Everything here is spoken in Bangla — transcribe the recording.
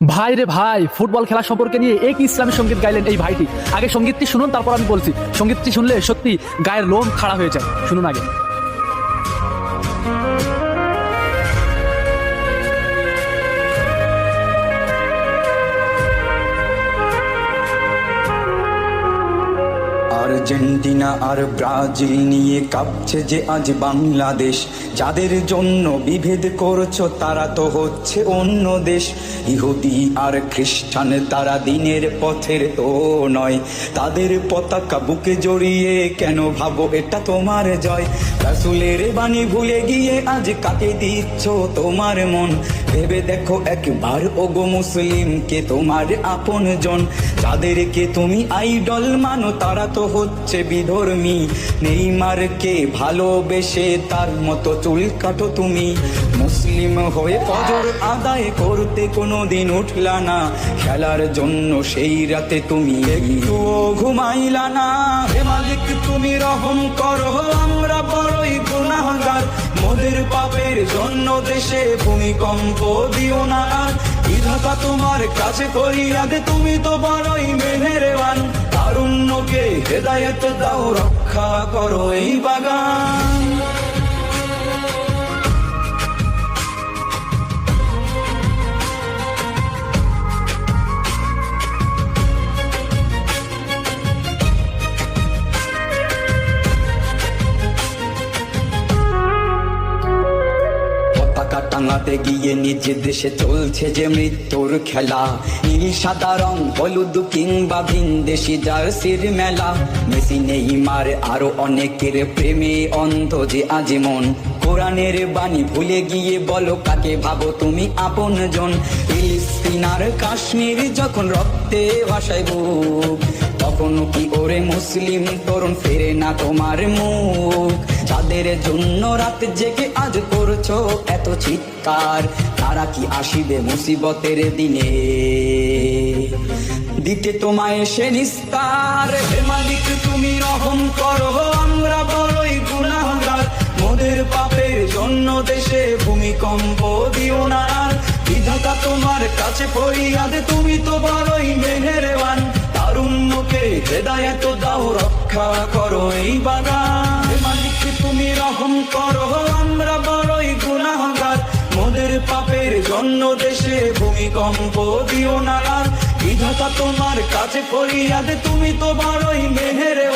ভাই রে ভাই, ফুটবল খেলা সম্পর্কে নিয়ে এক ইসলামী সঙ্গীত গাইলেন এই ভাইটি। আগে সঙ্গীতটি শুনুন, তারপর আমি বলছি। সঙ্গীতটি শুনলে সত্যি গায়ের লোম খাড়া হয়ে যায়। শুনুন আগে। আর্জেন্টিনা আর ব্রাজিল নিয়ে কাঁপছে যে আজ বাংলাদেশ। যাদের জন্য বিভেদ করছো তারা তো হচ্ছে অন্য দেশ। ইহুদি আর খ্রিস্টান তারা দিনের পথের তো নয়, তাদের পতাকা বুকে জড়িয়ে কেন ভাবো এটা তোমার জয়? রাসূলের বাণী ভুলে গিয়ে আজ কাকে দিচ্ছ তোমার মন? ভেবে দেখো একবার ওগো মুসলিম, কে তোমার আপন জন? যাদেরকে তুমি আইডল মানো তারা তো হচ্ছে বিধর্মী। নেইমারকে ভালোবেসে তার মতো চুল কাটো তুমি। মুসলিম হয়ে ফজর আদায় করতে কোনোদিন উঠলা না, খেলার জন্য সেই রাতে তুমি একটুও ঘুমাইলা না। হে মালিক তুমি রহম করো, আমরা বড়ই গুনাহগার। মোদের পাপের জন্য দেশে ভূমিকম্প দিও না আর। বিধাতা তোমার কাছে ফরিয়াদ, তুমি তো বড়ই মেহেরবান। তারুণ্যকে হেদায়েত দাও, রক্ষা করো এই বাগান। পতাকা টাঙাতে গিয়ে নিজ দেশে চলছে যে মৃত্যুর খেলা। নীল সাদা রং, হলুদ কিংবা ভিনদেশি জার্সির মেলা। মেসি নেইমার আরো অনেকের প্রেমে অন্ধ যে আজ মন। কোরআনের বাণী ভুলে গিয়ে বলো কাকে ভাবো তুমি আপন জন? ফিলিস্তিন আর কাশ্মীর যখন রক্তে ভাসায় বুক, তখন কি ওরে মুসলিম তরুণ ফেরে না তোমার মুখ? যাদের জন্য রাত জেগে আজ করছো এত চিৎকার, তারা কি আসিবে মুসিবতের দিনে দিতে তোমায় সে নিস্তার? হে মালিক তুমি রহম করো, আমরা বড়ই গুনাহগার। মোদের পাপের জন্য দেশে ভূমিকম্প দিও না আর। বিধাতা তোমার কাছে ফরিয়াদ, তুমি তো বড়ই মেহেরবান। তারুণ্যকে হেদায়েত দাও, রক্ষা করো এই বাগান। হে মালিক তুমি রহম করো, আমরা বড়ই গুনাহগার। মোদের পাপের জন্য দেশে ভূমিকম্প দিও না আর। বিধাতা তোমার কাছে ফরিয়াদ, তুমি তো বড়ই মেহেরবান।